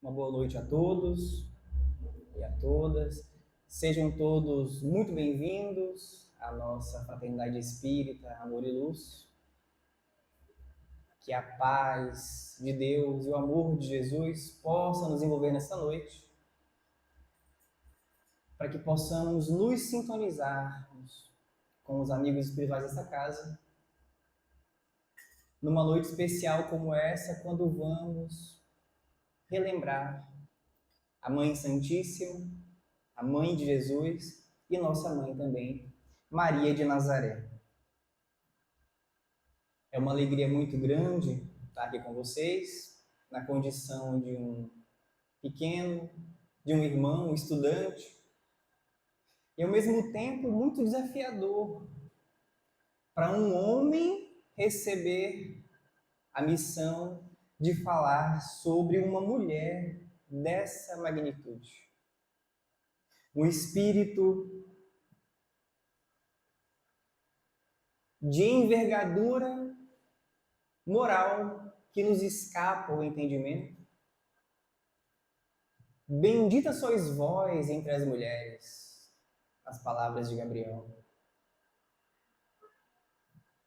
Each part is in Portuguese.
Uma boa noite a todos e a todas. Sejam todos muito bem-vindos à nossa Fraternidade Espírita Amor e Luz. Que a paz de Deus e o amor de Jesus possam nos envolver nesta noite, para que possamos nos sintonizarmos com os amigos espirituais desta casa, numa noite especial como essa, quando vamos relembrar a Mãe Santíssima, a Mãe de Jesus e nossa mãe também, Maria de Nazaré. É uma alegria muito grande estar aqui com vocês, na condição de um pequeno, de um irmão, um estudante, e ao mesmo tempo muito desafiador para um homem receber a missão de falar sobre uma mulher dessa magnitude. Um espírito de envergadura moral que nos escapa o entendimento. Bendita sois vós entre as mulheres, as palavras de Gabriel.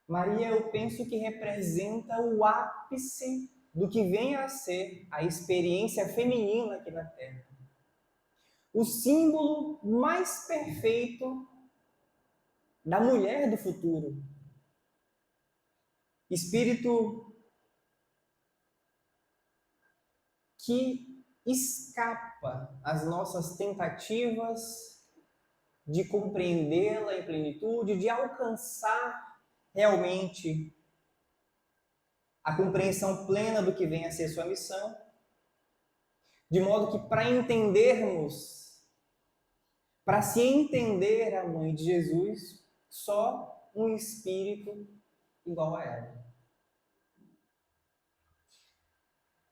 Maria, eu penso que representa o ápice do que vem a ser a experiência feminina aqui na Terra. O símbolo mais perfeito da mulher do futuro. Espírito que escapa às nossas tentativas de compreendê-la em plenitude, de alcançar realmente a compreensão plena do que vem a ser sua missão, de modo que para se entender a Mãe de Jesus, só um espírito igual a ela.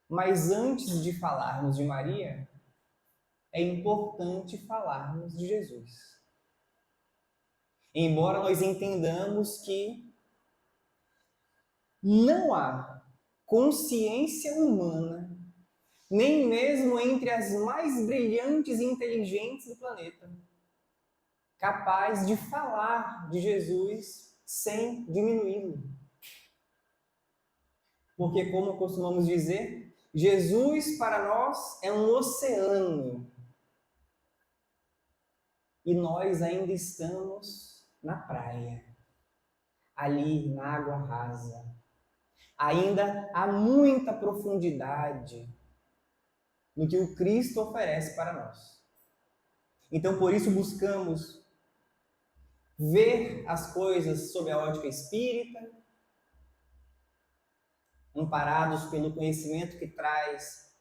Mas antes de falarmos de Maria, é importante falarmos de Jesus. Embora nós entendamos que não há consciência humana, nem mesmo entre as mais brilhantes e inteligentes do planeta, capaz de falar de Jesus sem diminuí-lo. Porque, como costumamos dizer, Jesus para nós é um oceano. E nós ainda estamos na praia, ali na água rasa. Ainda há muita profundidade no que o Cristo oferece para nós. Então, por isso, buscamos ver as coisas sob a ótica espírita, amparados pelo conhecimento que traz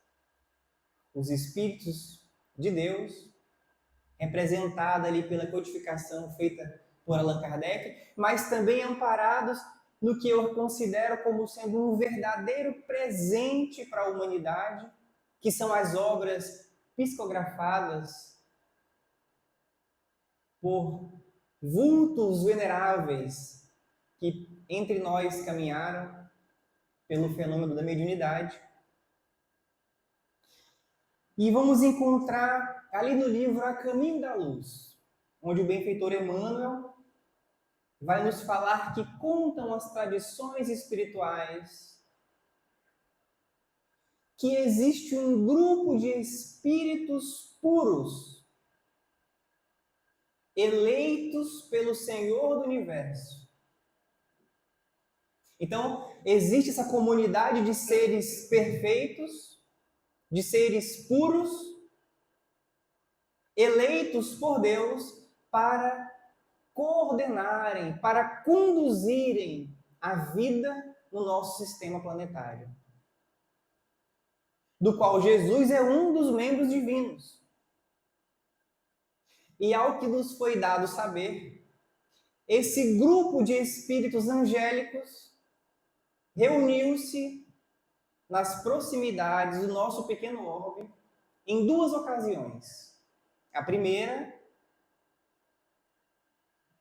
os Espíritos de Deus, representada ali pela codificação feita por Allan Kardec, mas também amparados no que eu considero como sendo um verdadeiro presente para a humanidade, que são as obras psicografadas por vultos veneráveis que entre nós caminharam pelo fenômeno da mediunidade. E vamos encontrar ali no livro A Caminho da Luz, onde o benfeitor Emmanuel vai nos falar que contam as tradições espirituais que existe um grupo de espíritos puros, eleitos pelo Senhor do Universo. Então, existe essa comunidade de seres perfeitos, de seres puros, eleitos por Deus para coordenarem, para conduzirem a vida no nosso sistema planetário, do qual Jesus é um dos membros divinos. E ao que nos foi dado saber, esse grupo de espíritos angélicos reuniu-se nas proximidades do nosso pequeno orbe em duas ocasiões. A primeira,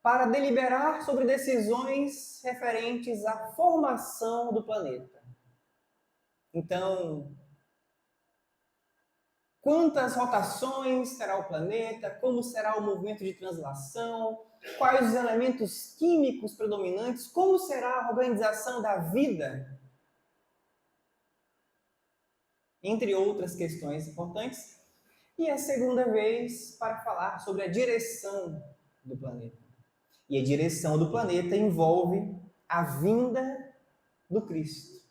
para deliberar sobre decisões referentes à formação do planeta. Então, Quantas rotações terá o planeta? Como será o movimento de translação? Quais os elementos químicos predominantes? Como será a organização da vida? Entre outras questões importantes. E a segunda vez para falar sobre a direção do planeta. E a direção do planeta envolve a vinda do Cristo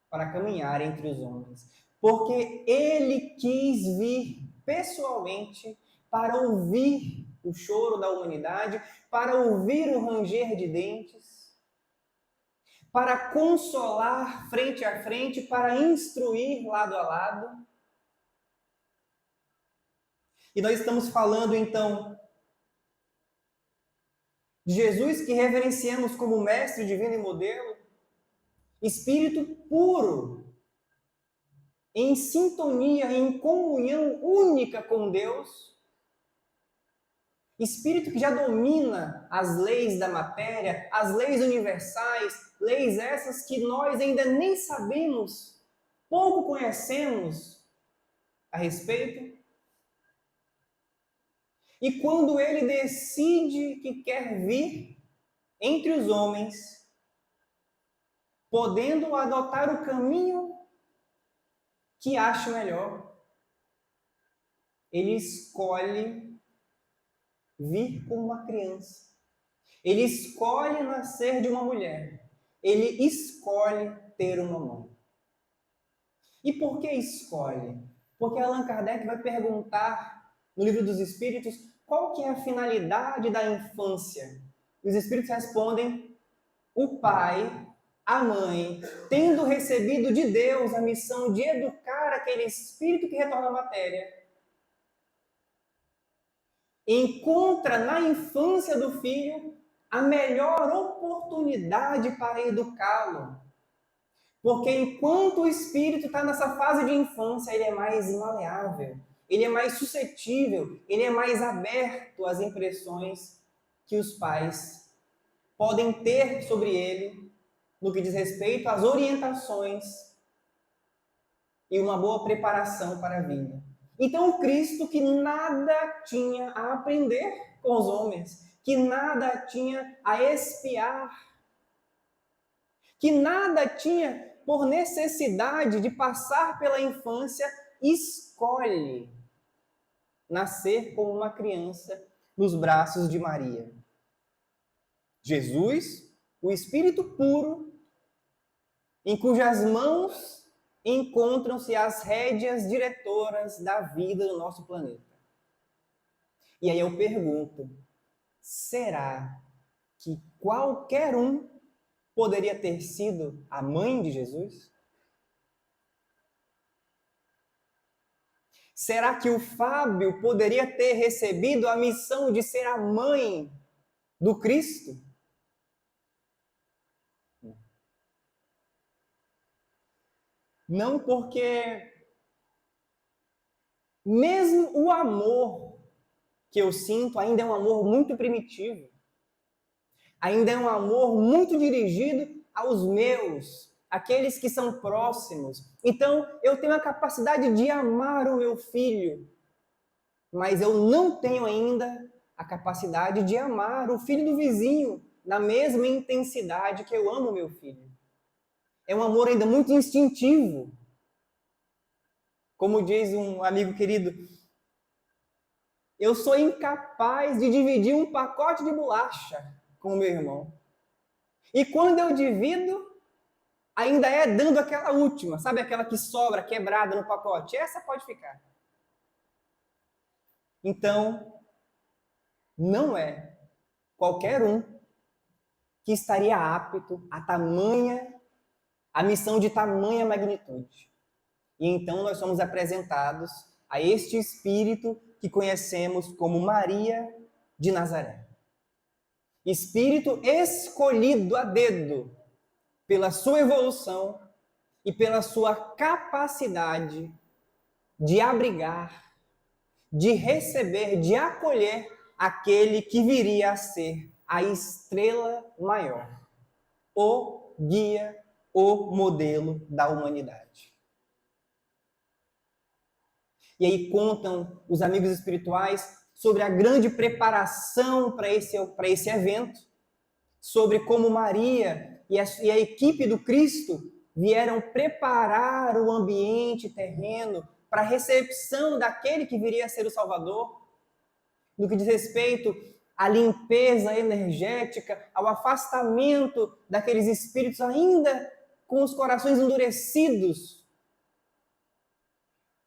para caminhar entre os homens. Porque ele quis vir pessoalmente para ouvir o choro da humanidade, para ouvir o ranger de dentes, para consolar frente a frente, para instruir lado a lado. E nós estamos falando então de Jesus que reverenciamos como mestre divino e modelo, espírito puro, em sintonia, em comunhão única com Deus, espírito que já domina as leis da matéria, as leis universais, leis essas que nós ainda nem sabemos, pouco conhecemos a respeito. E quando ele decide que quer vir entre os homens, podendo adotar o caminho que acha melhor, ele escolhe vir como uma criança. Ele escolhe nascer de uma mulher. Ele escolhe ter uma mãe. E por que escolhe? Porque Allan Kardec vai perguntar no Livro dos Espíritos qual que é a finalidade da infância. Os Espíritos respondem: o pai, a mãe, tendo recebido de Deus a missão de educar aquele espírito que retorna à matéria, encontra na infância do filho a melhor oportunidade para educá-lo. Porque enquanto o espírito está nessa fase de infância, ele é mais maleável, ele é mais suscetível, ele é mais aberto às impressões que os pais podem ter sobre ele no que diz respeito às orientações e uma boa preparação para a vida. Então, o Cristo, que nada tinha a aprender com os homens, que nada tinha a espiar, que nada tinha por necessidade de passar pela infância, escolhe nascer como uma criança nos braços de Maria. Jesus, o Espírito puro, em cujas mãos encontram-se as rédeas diretoras da vida do nosso planeta. E aí eu pergunto, será que qualquer um poderia ter sido a mãe de Jesus? Será que o Fábio poderia ter recebido a missão de ser a mãe do Cristo? Não, porque mesmo o amor que eu sinto ainda é um amor muito primitivo. Ainda é um amor muito dirigido aos meus, aqueles que são próximos. Então, eu tenho a capacidade de amar o meu filho, mas eu não tenho ainda a capacidade de amar o filho do vizinho na mesma intensidade que eu amo o meu filho. É um amor ainda muito instintivo. Como diz um amigo querido, eu sou incapaz de dividir um pacote de bolacha com o meu irmão. E quando eu divido, ainda é dando aquela última, sabe aquela que sobra, quebrada no pacote? Essa pode ficar. Então, não é qualquer um que estaria apto a missão de tamanha magnitude. E então nós somos apresentados a este Espírito que conhecemos como Maria de Nazaré. Espírito escolhido a dedo pela sua evolução e pela sua capacidade de abrigar, de receber, de acolher aquele que viria a ser a estrela maior, o guia, o modelo da humanidade. E aí contam os amigos espirituais sobre a grande preparação para esse evento, sobre como Maria e a equipe do Cristo vieram preparar o ambiente terreno para a recepção daquele que viria a ser o Salvador, no que diz respeito à limpeza energética, ao afastamento daqueles espíritos ainda com os corações endurecidos,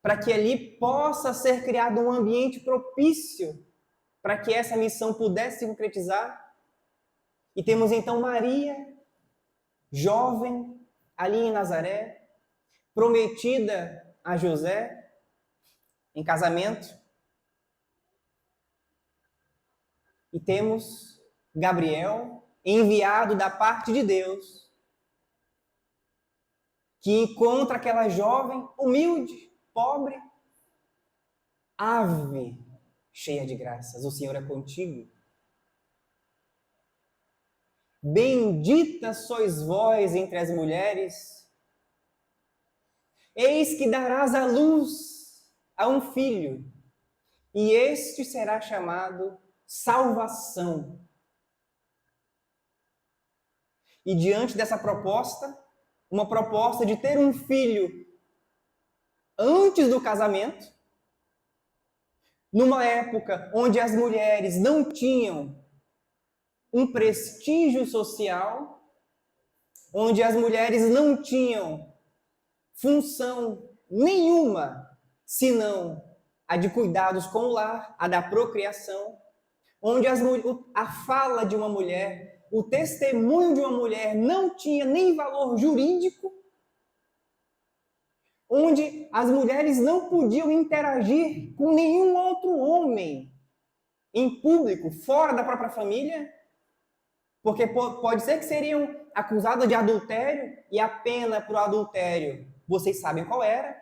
para que ali possa ser criado um ambiente propício para que essa missão pudesse se concretizar. E temos então Maria, jovem, ali em Nazaré, prometida a José em casamento. E temos Gabriel, enviado da parte de Deus, que encontra aquela jovem humilde, pobre, ave cheia de graças, o Senhor é contigo. Bendita sois vós entre as mulheres, eis que darás à luz a um filho, e este será chamado Salvação. E diante dessa proposta, uma proposta de ter um filho antes do casamento, numa época onde as mulheres não tinham um prestígio social, onde as mulheres não tinham função nenhuma, senão a de cuidados com o lar, a da procriação, onde a fala de uma mulher, o testemunho de uma mulher não tinha nem valor jurídico, onde as mulheres não podiam interagir com nenhum outro homem em público, fora da própria família, porque pode ser que seriam acusadas de adultério, e a pena para o adultério, vocês sabem qual era.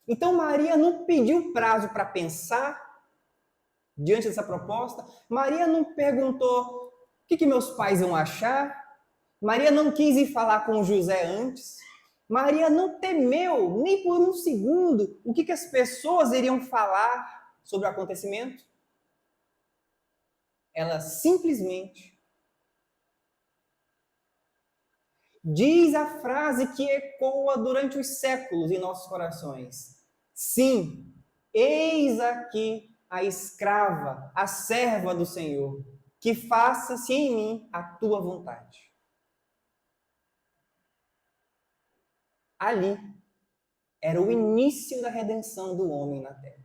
Então Maria não pediu prazo para pensar diante dessa proposta. Maria não perguntou o que meus pais vão achar. Maria não quis ir falar com José antes. Maria não temeu nem por um segundo o que as pessoas iriam falar sobre o acontecimento. Ela simplesmente diz a frase que ecoa durante os séculos em nossos corações. Sim, eis aqui a escrava, a serva do Senhor, que faça-se em mim a tua vontade. Ali era o início da redenção do homem na terra.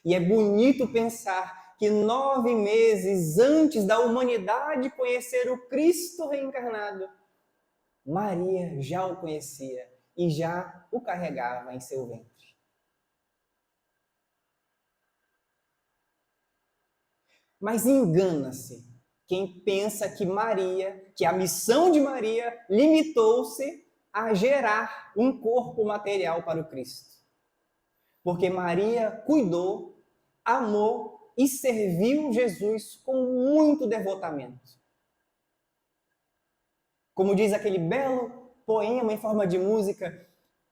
E é bonito pensar que 9 meses antes da humanidade conhecer o Cristo reencarnado, Maria já o conhecia e já o carregava em seu ventre. Mas engana-se quem pensa que a missão de Maria limitou-se a gerar um corpo material para o Cristo. Porque Maria cuidou, amou e serviu Jesus com muito devotamento. Como diz aquele belo poema em forma de música,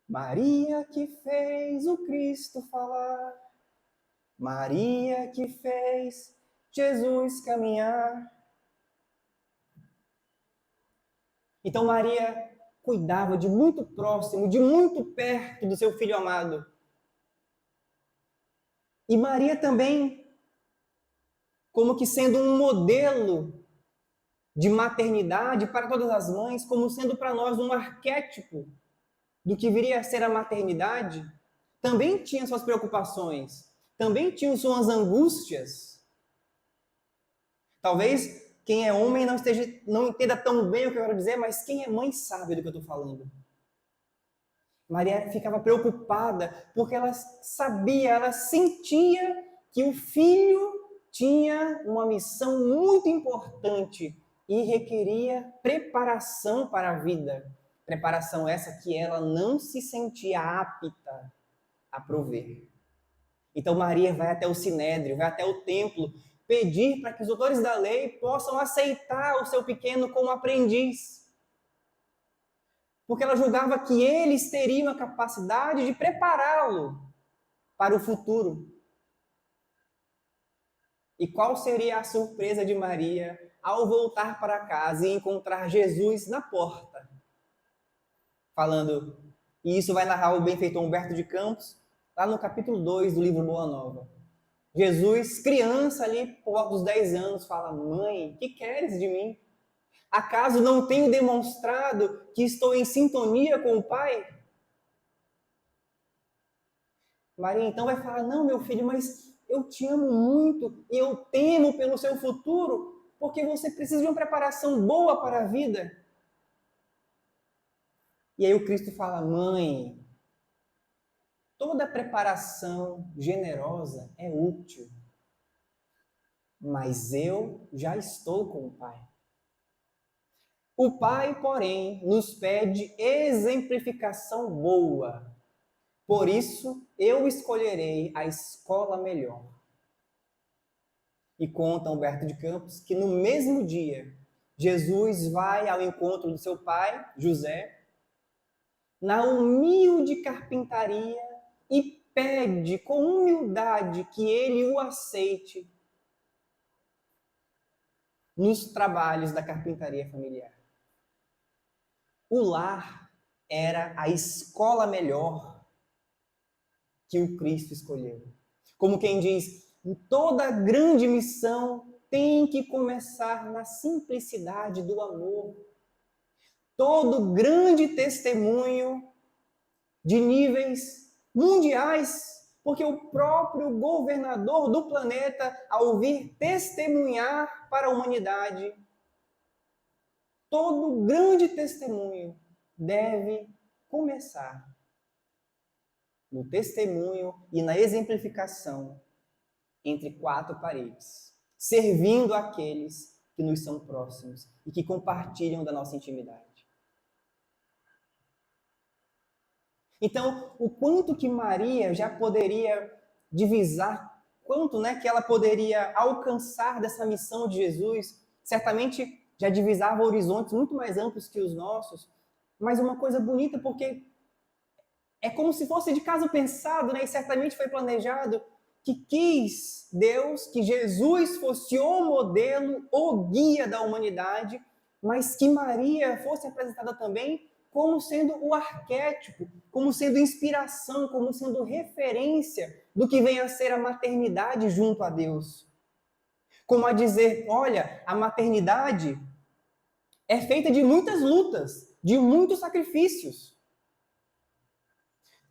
Maria que fez o Cristo falar, Maria que fez Jesus caminhar. Então Maria cuidava de muito próximo, de muito perto do seu filho amado. E Maria também, como que sendo um modelo de maternidade para todas as mães, como sendo para nós um arquétipo do que viria a ser a maternidade, também tinha suas preocupações, também tinha suas angústias. Talvez quem é homem não entenda tão bem o que eu quero dizer, mas quem é mãe sabe do que eu estou falando. Maria ficava preocupada porque ela sabia, ela sentia que o filho tinha uma missão muito importante e requeria preparação para a vida. Preparação essa que ela não se sentia apta a prover. Então Maria vai até o Sinédrio, vai até o templo, pedir para que os doutores da lei possam aceitar o seu pequeno como aprendiz. Porque ela julgava que eles teriam a capacidade de prepará-lo para o futuro. E qual seria a surpresa de Maria ao voltar para casa e encontrar Jesus na porta? Falando, e isso vai narrar o benfeitor Humberto de Campos, lá no capítulo 2 do livro Boa Nova. Jesus, criança ali, por volta dos 10 anos, fala, mãe, que queres de mim? Acaso não tenho demonstrado que estou em sintonia com o Pai? Maria então vai falar, não, meu filho, mas eu te amo muito e eu temo pelo seu futuro, porque você precisa de uma preparação boa para a vida. E aí o Cristo fala, mãe, toda preparação generosa é útil, mas eu já estou com o Pai. O Pai, porém, nos pede exemplificação boa. Por isso, eu escolherei a escola melhor. E conta Humberto de Campos que no mesmo dia, Jesus vai ao encontro do seu pai, José, na humilde carpintaria e pede com humildade que ele o aceite nos trabalhos da carpintaria familiar. O lar era a escola melhor que o Cristo escolheu. Como quem diz, toda grande missão tem que começar na simplicidade do amor. Todo grande testemunho de níveis mundiais, porque o próprio governador do planeta, ao vir testemunhar para a humanidade, todo grande testemunho deve começar no testemunho e na exemplificação entre quatro paredes, servindo aqueles que nos são próximos e que compartilham da nossa intimidade. Então, o quanto que Maria já poderia divisar, quanto que ela poderia alcançar dessa missão de Jesus, certamente já divisava horizontes muito mais amplos que os nossos, mas uma coisa bonita porque é como se fosse de caso pensado, e certamente foi planejado, que quis Deus que Jesus fosse o modelo, o guia da humanidade, mas que Maria fosse apresentada também como sendo o arquétipo, como sendo inspiração, como sendo referência do que vem a ser a maternidade junto a Deus. Como a dizer, olha, a maternidade é feita de muitas lutas, de muitos sacrifícios.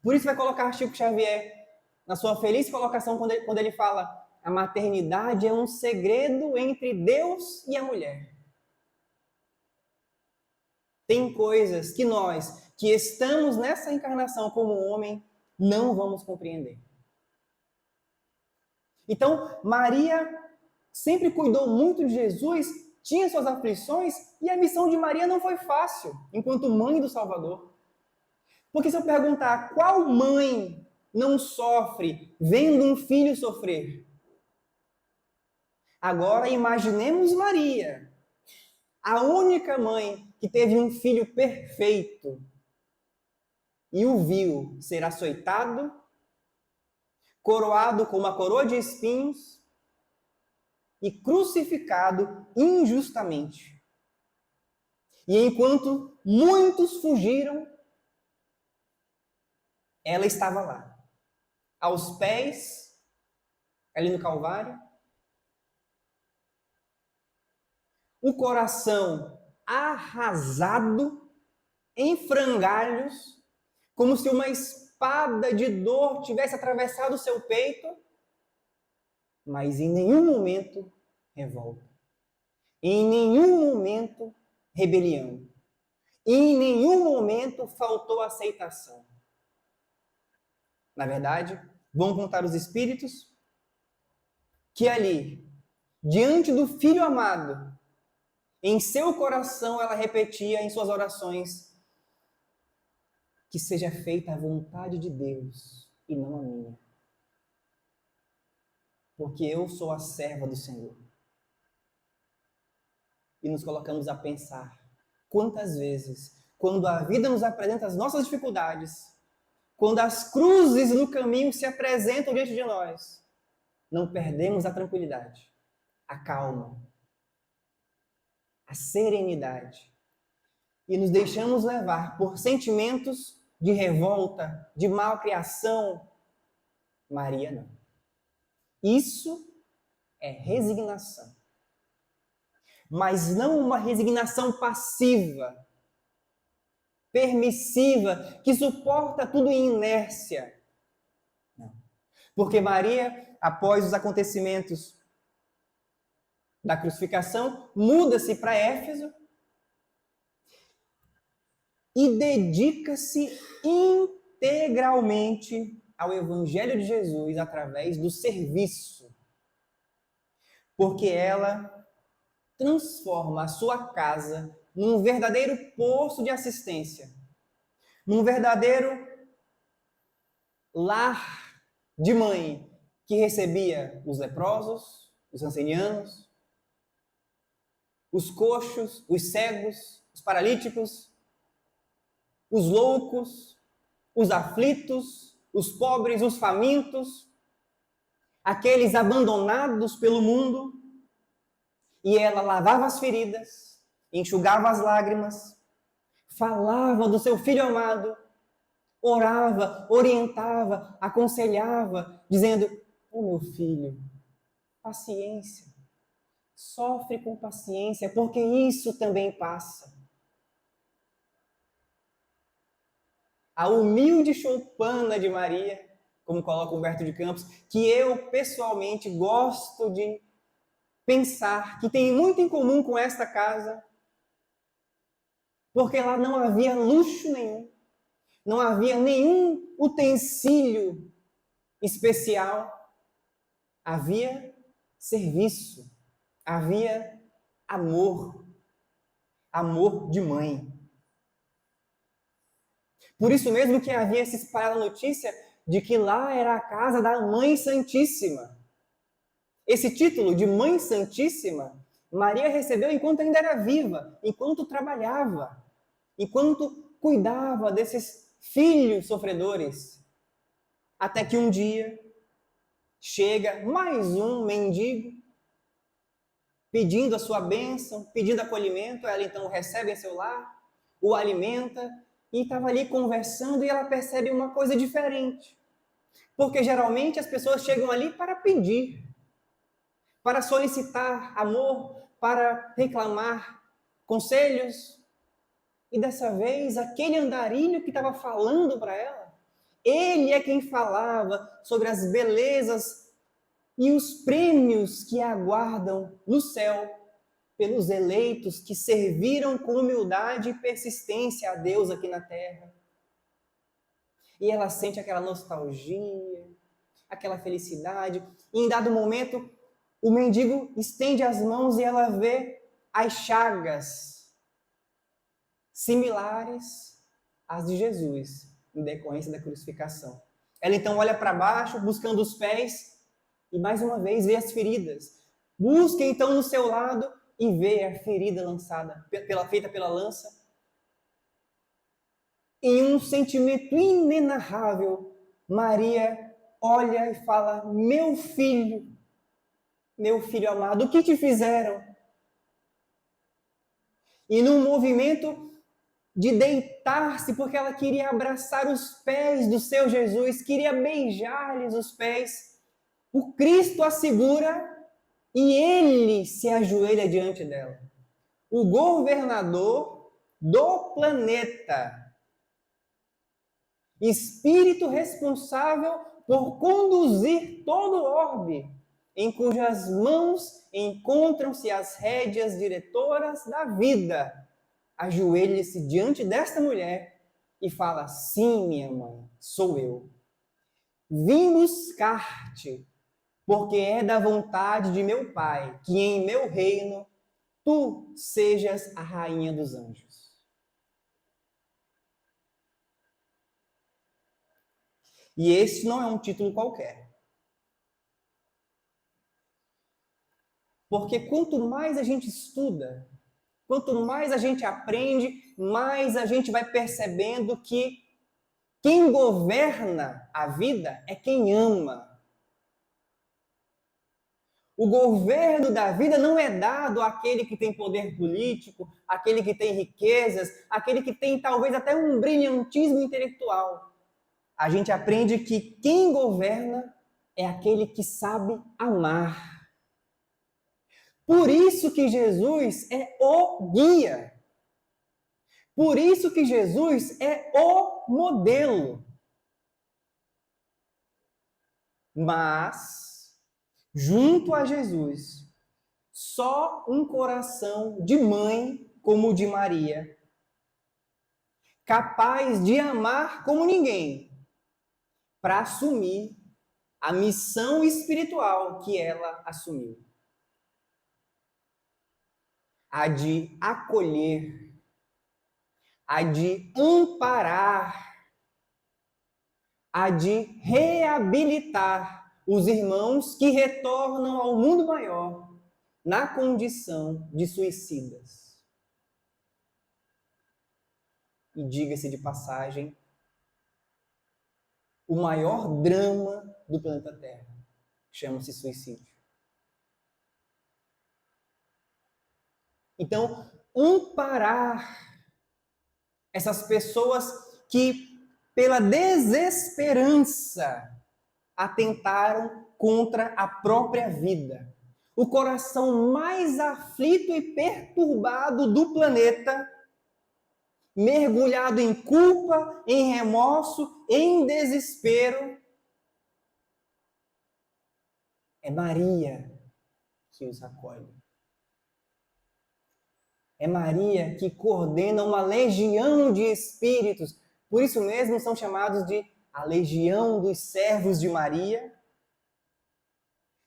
Por isso vai colocar Chico Xavier na sua feliz colocação quando ele fala a maternidade é um segredo entre Deus e a mulher. Tem coisas que nós, que estamos nessa encarnação como homem, não vamos compreender. Então, Maria sempre cuidou muito de Jesus, tinha suas aflições, e a missão de Maria não foi fácil, enquanto mãe do Salvador. Porque se eu perguntar qual mãe não sofre vendo um filho sofrer? Agora imaginemos Maria, a única mãe que teve um filho perfeito e o viu ser açoitado, coroado com uma coroa de espinhos e crucificado injustamente. E enquanto muitos fugiram, ela estava lá, aos pés, ali no Calvário, o coração arrasado, em frangalhos, como se uma espada de dor tivesse atravessado o seu peito, mas em nenhum momento revolta, em nenhum momento rebelião, em nenhum momento faltou aceitação. Na verdade, vão contar os espíritos que ali, diante do Filho amado, em seu coração ela repetia em suas orações: que seja feita a vontade de Deus e não a minha. Porque eu sou a serva do Senhor. E nos colocamos a pensar quantas vezes, quando a vida nos apresenta as nossas dificuldades, quando as cruzes no caminho se apresentam diante de nós, não perdemos a tranquilidade, a calma, a serenidade e nos deixamos levar por sentimentos de revolta, de malcriação. Maria não. Isso é resignação. Mas não uma resignação passiva, permissiva, que suporta tudo em inércia. Não. Porque Maria, após os acontecimentos da crucificação, muda-se para Éfeso e dedica-se integralmente ao Evangelho de Jesus através do serviço. Porque ela transforma a sua casa num verdadeiro posto de assistência, num verdadeiro lar de mãe que recebia os leprosos, os ancianos, os coxos, os cegos, os paralíticos, os loucos, os aflitos, os pobres, os famintos, aqueles abandonados pelo mundo. E ela lavava as feridas, enxugava as lágrimas, falava do seu filho amado, orava, orientava, aconselhava, dizendo: meu filho, paciência, sofre com paciência, porque isso também passa. A humilde choupana de Maria, como coloca Humberto de Campos, que eu pessoalmente gosto de pensar que tem muito em comum com esta casa, porque lá não havia luxo nenhum, não havia nenhum utensílio especial, havia serviço, havia amor, amor de mãe. Por isso mesmo que havia se espalhado a notícia de que lá era a casa da Mãe Santíssima. Esse título de Mãe Santíssima, Maria recebeu enquanto ainda era viva, enquanto trabalhava, enquanto cuidava desses filhos sofredores. Até que um dia chega mais um mendigo, pedindo a sua bênção, pedindo acolhimento. Ela então o recebe em seu lar, o alimenta, e estava ali conversando e ela percebe uma coisa diferente. Porque geralmente as pessoas chegam ali para pedir, para solicitar amor, para reclamar conselhos. E dessa vez, aquele andarilho que estava falando para ela, ele é quem falava sobre as belezas e os prêmios que a aguardam no céu pelos eleitos que serviram com humildade e persistência a Deus aqui na terra. E ela sente aquela nostalgia, aquela felicidade. E em dado momento, o mendigo estende as mãos e ela vê as chagas similares às de Jesus, em decorrência da crucificação. Ela então olha para baixo, buscando os pés, e mais uma vez vê as feridas. Busca então no seu lado e vê a ferida feita pela lança. Em um sentimento inenarrável, Maria olha e fala: meu filho amado, o que te fizeram? E num movimento de deitar-se, porque ela queria abraçar os pés do seu Jesus, queria beijar-lhes os pés, o Cristo a segura e ele se ajoelha diante dela. O governador do planeta, espírito responsável por conduzir todo o orbe, em cujas mãos encontram-se as rédeas diretoras da vida, ajoelha-se diante desta mulher e fala: sim, minha mãe, sou eu. Vim buscar-te, porque é da vontade de meu Pai que em meu reino tu sejas a rainha dos anjos. E esse não é um título qualquer. Porque quanto mais a gente estuda, quanto mais a gente aprende, mais a gente vai percebendo que Quem governa a vida é quem ama. O governo da vida não é dado àquele que tem poder político, àquele que tem riquezas, àquele que tem talvez até um brilhantismo intelectual. A gente aprende que quem governa é aquele que sabe amar. Por isso que Jesus é o guia. Por isso que Jesus é o modelo. Mas, junto a Jesus, só um coração de mãe como o de Maria, capaz de amar como ninguém, para assumir a missão espiritual que ela assumiu. A de acolher, a de amparar, a de reabilitar os irmãos que retornam ao mundo maior na condição de suicidas. E diga-se de passagem, o maior drama do planeta Terra chama-se suicídio. Então, amparar essas pessoas que, pela desesperança, atentaram contra a própria vida. O coração mais aflito e perturbado do planeta, mergulhado em culpa, em remorso, em desespero, é Maria que os acolhe. É Maria que coordena uma legião de espíritos. Por isso mesmo são chamados de a legião dos servos de Maria,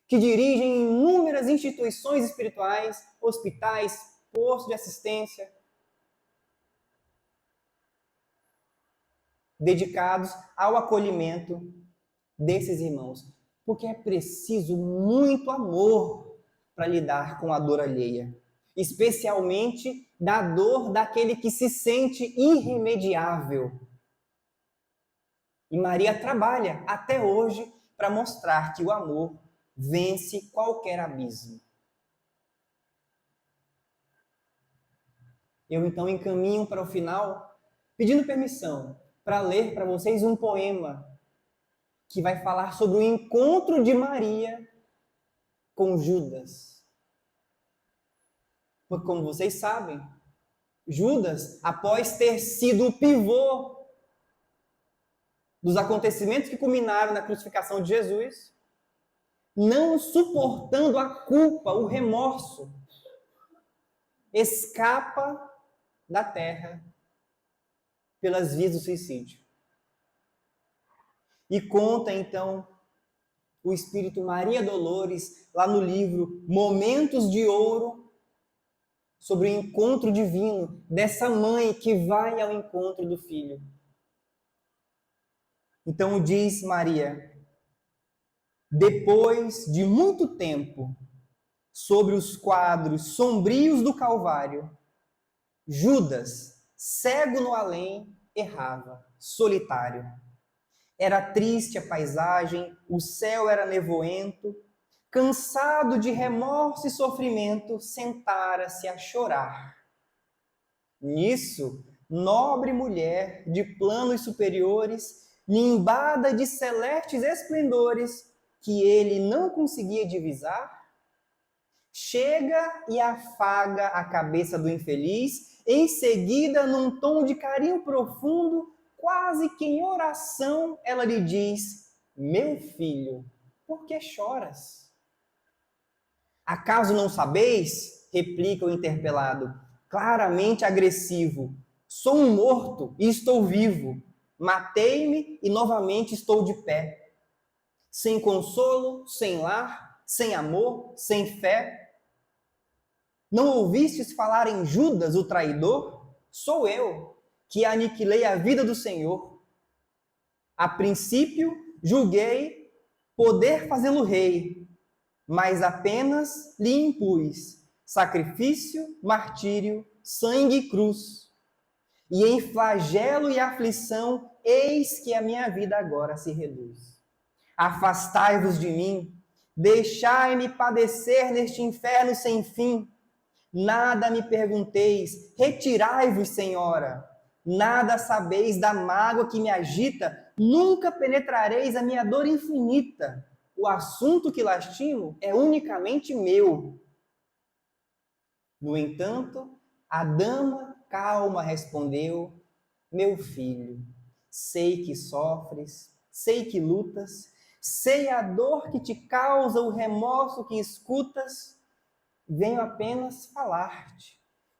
que dirigem inúmeras instituições espirituais, hospitais, postos de assistência, dedicados ao acolhimento desses irmãos. Porque é preciso muito amor para lidar com a dor alheia, especialmente da dor daquele que se sente irremediável. E Maria trabalha até hoje para mostrar que o amor vence qualquer abismo. Eu então encaminho para o final, pedindo permissão para ler para vocês um poema que vai falar sobre o encontro de Maria com Judas. Porque, como vocês sabem, Judas, após ter sido o pivô dos acontecimentos que culminaram na crucificação de Jesus, não suportando a culpa, o remorso, escapa da terra pelas vias do suicídio. E conta, então, o Espírito Maria Dolores, lá no livro Momentos de Ouro, sobre o encontro divino dessa mãe que vai ao encontro do filho. Então diz Maria: depois de muito tempo, sobre os quadros sombrios do Calvário, Judas, cego no além, errava, solitário. Era triste a paisagem, o céu era nevoento, cansado de remorso e sofrimento, sentara-se a chorar. Nisso, nobre mulher de planos superiores, nimbada de celestes esplendores, que ele não conseguia divisar, chega e afaga a cabeça do infeliz, em seguida, num tom de carinho profundo, quase que em oração, ela lhe diz: meu filho, por que choras? Acaso não sabeis? Replica o interpelado, claramente agressivo. Sou um morto e estou vivo. Matei-me e novamente estou de pé. Sem consolo, sem lar, sem amor, sem fé. Não ouvistes falar em Judas, o traidor? Sou eu, que aniquilei a vida do Senhor. A princípio, julguei poder fazê-lo rei, mas apenas lhe impus sacrifício, martírio, sangue e cruz. E em flagelo e aflição eis que a minha vida agora se reduz. Afastai-vos de mim, deixai-me padecer neste inferno sem fim. Nada me pergunteis, retirai-vos, Senhora. Nada sabeis da mágoa que me agita, nunca penetrareis a minha dor infinita. O assunto que lastimo é unicamente meu. No entanto, a dama calma respondeu: meu filho, sei que sofres, sei que lutas, sei a dor que te causa o remorso que escutas. Venho apenas falar-te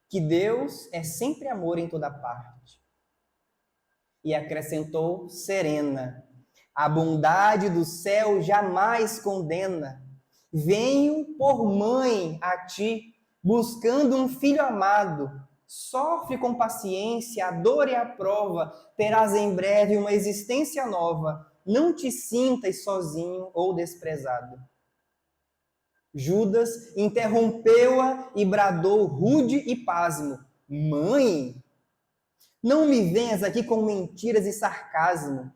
que Deus é sempre amor em toda parte. E acrescentou serena: a bondade do céu jamais condena. Venho por mãe a ti, buscando um filho amado. Sofre com paciência a dor e a prova, terás em breve uma existência nova. Não te sintas sozinho ou desprezado. Judas interrompeu-a e bradou rude e pasmo: mãe, não me venhas aqui com mentiras e sarcasmo.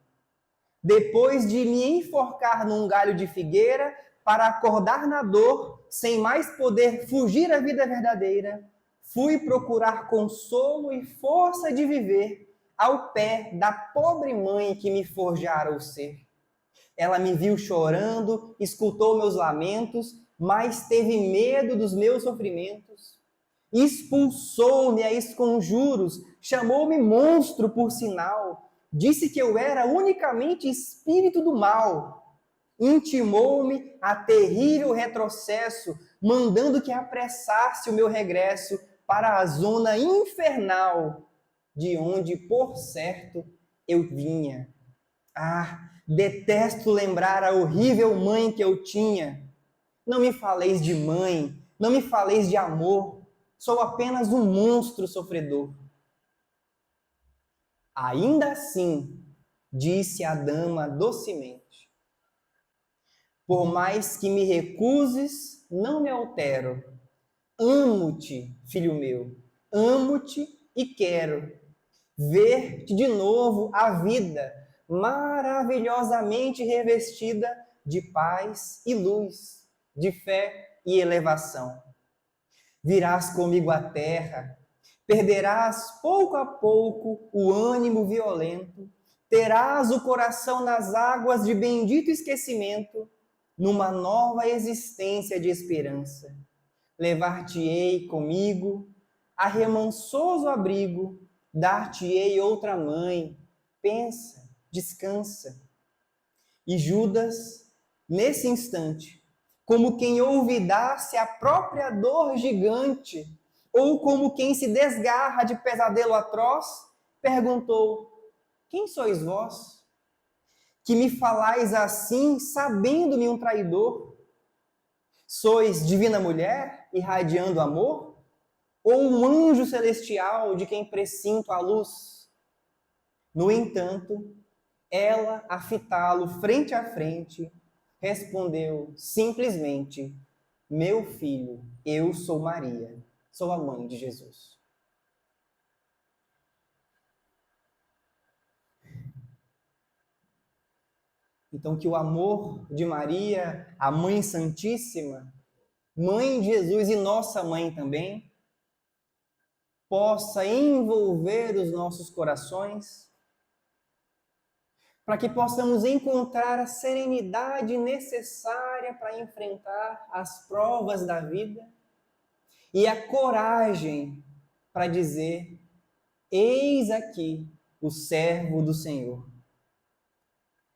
Depois de me enforcar num galho de figueira, para acordar na dor, sem mais poder fugir à vida verdadeira, fui procurar consolo e força de viver ao pé da pobre mãe que me forjara o ser. Ela me viu chorando, escutou meus lamentos, mas teve medo dos meus sofrimentos. Expulsou-me a esconjuros, chamou-me monstro por sinal, disse que eu era unicamente espírito do mal. Intimou-me a terrível retrocesso, mandando que apressasse o meu regresso para a zona infernal, de onde, por certo, eu vinha. Ah, detesto lembrar a horrível mãe que eu tinha. Não me faleis de mãe, não me faleis de amor. Sou apenas um monstro sofredor. Ainda assim, disse a dama docemente, por mais que me recuses, não me altero. Amo-te, filho meu, amo-te e quero ver-te de novo a vida maravilhosamente revestida de paz e luz, de fé e elevação. Virás comigo à terra, perderás pouco a pouco o ânimo violento, terás o coração nas águas de bendito esquecimento, numa nova existência de esperança. Levar-te-ei comigo a remansoso abrigo, dar-te-ei outra mãe. Pensa, descansa. E Judas, nesse instante, como quem olvidasse a própria dor gigante, ou como quem se desgarra de pesadelo atroz, perguntou: quem sois vós? Que me falais assim, sabendo-me um traidor? Sois divina mulher, irradiando amor? Ou um anjo celestial de quem pressinto a luz? No entanto, ela, a fitá-lo frente a frente, respondeu simplesmente: meu filho, eu sou Maria, sou a mãe de Jesus. Então, que o amor de Maria, a Mãe Santíssima, Mãe de Jesus e nossa mãe também, possa envolver os nossos corações, para que possamos encontrar a serenidade necessária para enfrentar as provas da vida e a coragem para dizer: eis aqui o servo do Senhor,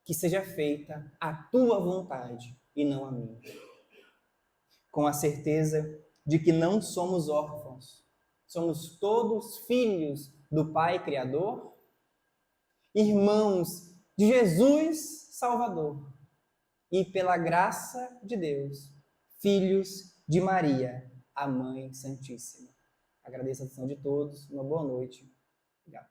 que seja feita a tua vontade e não a minha. Com a certeza de que não somos órfãos, somos todos filhos do Pai Criador, irmãos de Jesus Salvador e, pela graça de Deus, filhos de Maria, a Mãe Santíssima. Agradeço a atenção de todos, uma boa noite. Obrigado.